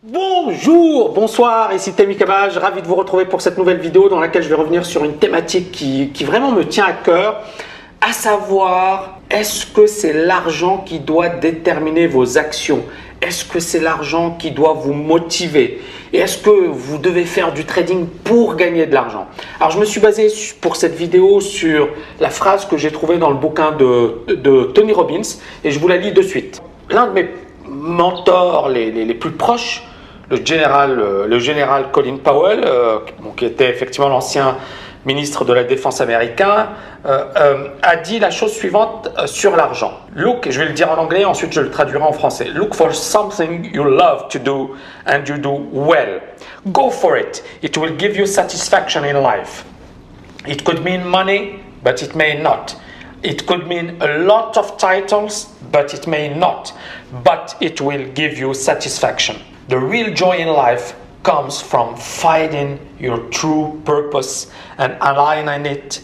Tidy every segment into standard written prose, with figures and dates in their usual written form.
Bonjour, bonsoir, ici Temi Kabaj, ravi de vous retrouver pour cette nouvelle vidéo dans laquelle je vais revenir sur une thématique qui vraiment me tient à cœur, à savoir, est-ce que c'est l'argent qui doit déterminer vos actions? Est-ce que c'est l'argent qui doit vous motiver? Et est-ce que vous devez faire du trading pour gagner de l'argent? Alors je me suis basé pour cette vidéo sur la phrase que j'ai trouvée dans le bouquin de Tony Robbins et je vous la lis de suite. L'un de mes mentors les plus proches, le général Colin Powell, qui était effectivement l'ancien ministre de la Défense américain, a dit la chose suivante sur l'argent. Look, je vais le dire en anglais, ensuite je le traduirai en français. Look for something you love to do and you do well. Go for it. It will give you satisfaction in life. It could mean money, but it may not. It could mean a lot of titles, but it may not. But it will give you satisfaction. The real joy in life comes from finding your true purpose and aligning it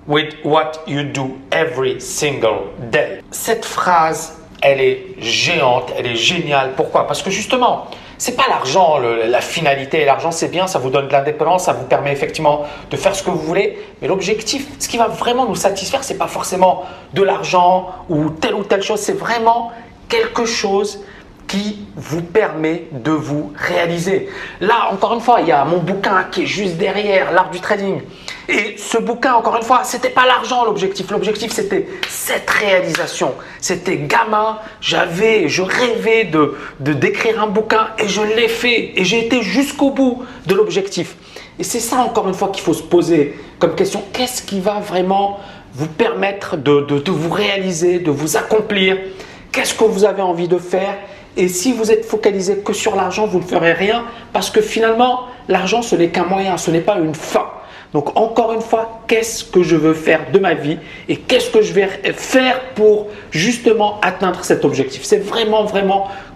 with what you do every single day. Cette phrase, elle est géante, elle est géniale. Pourquoi? Parce que justement, c'est pas l'argent, la finalité. L'argent, c'est bien, ça vous donne de l'indépendance, ça vous permet effectivement de faire ce que vous voulez. Mais l'objectif, ce qui va vraiment nous satisfaire, c'est pas forcément de l'argent ou telle chose. C'est vraiment quelque chose qui vous permet de vous réaliser. Là, encore une fois, il y a mon bouquin qui est juste derrière, l'art du trading. Et ce bouquin, encore une fois, c'était pas l'argent l'objectif. L'objectif, c'était cette réalisation. C'était gamin, je rêvais d'écrire un bouquin et je l'ai fait. Et j'ai été jusqu'au bout de l'objectif. Et c'est ça, encore une fois, qu'il faut se poser comme question. Qu'est-ce qui va vraiment vous permettre de vous réaliser, de vous accomplir? Qu'est-ce que vous avez envie de faire? Et si vous êtes focalisé que sur l'argent, vous ne ferez rien parce que finalement, l'argent, ce n'est qu'un moyen, ce n'est pas une fin. Donc encore une fois, qu'est-ce que je veux faire de ma vie et qu'est-ce que je vais faire pour justement atteindre cet objectif? C'est vraiment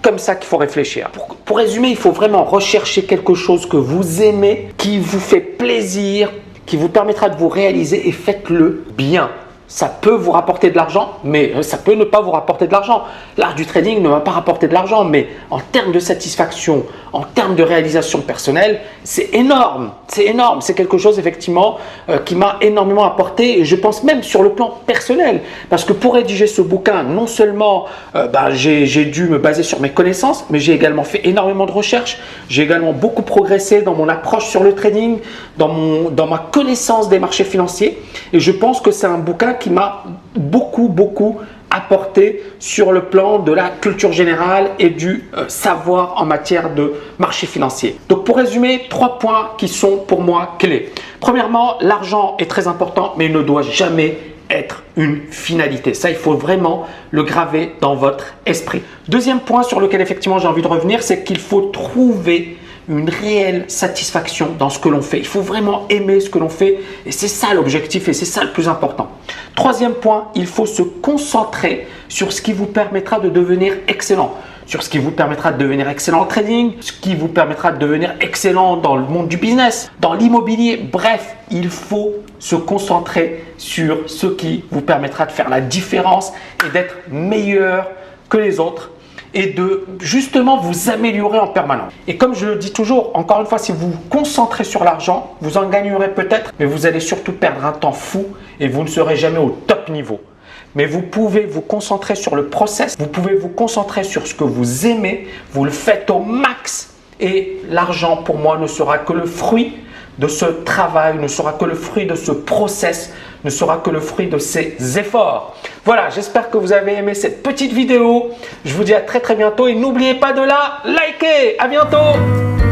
comme ça qu'il faut réfléchir. Pour résumer, il faut vraiment rechercher quelque chose que vous aimez, qui vous fait plaisir, qui vous permettra de vous réaliser et faites-le bien. Ça peut vous rapporter de l'argent, mais ça peut ne pas vous rapporter de l'argent. L'art du trading ne va pas rapporter de l'argent, mais en termes de satisfaction, en termes de réalisation personnelle, c'est énorme. C'est énorme. C'est quelque chose effectivement qui m'a énormément apporté et je pense même sur le plan personnel. Parce que pour rédiger ce bouquin, non seulement j'ai dû me baser sur mes connaissances, mais j'ai également fait énormément de recherches. J'ai également beaucoup progressé dans mon approche sur le trading, dans ma connaissance des marchés financiers. Et je pense que c'est un bouquin qui m'a beaucoup apporté sur le plan de la culture générale et du savoir en matière de marché financier. Donc pour résumer, 3 points qui sont pour moi clés. Premièrement, l'argent est très important, mais il ne doit jamais être une finalité. Ça, il faut vraiment le graver dans votre esprit. Deuxième point sur lequel effectivement j'ai envie de revenir, c'est qu'il faut trouver une réelle satisfaction dans ce que l'on fait. Il faut vraiment aimer ce que l'on fait et c'est ça l'objectif et c'est ça le plus important. Troisième point, il faut se concentrer sur ce qui vous permettra de devenir excellent. Sur ce qui vous permettra de devenir excellent en trading, ce qui vous permettra de devenir excellent dans le monde du business, dans l'immobilier. Bref, il faut se concentrer sur ce qui vous permettra de faire la différence et d'être meilleur que les autres et de justement vous améliorer en permanence. Et comme je le dis toujours, encore une fois, si vous vous concentrez sur l'argent, vous en gagnerez peut-être, mais vous allez surtout perdre un temps fou et vous ne serez jamais au top niveau. Mais vous pouvez vous concentrer sur le process, vous pouvez vous concentrer sur ce que vous aimez, vous le faites au max et l'argent pour moi ne sera que le fruit de ce travail, ne sera que le fruit de ce process, ne sera que le fruit de ces efforts. Voilà, j'espère que vous avez aimé cette petite vidéo. Je vous dis à très bientôt et n'oubliez pas de la liker. À bientôt.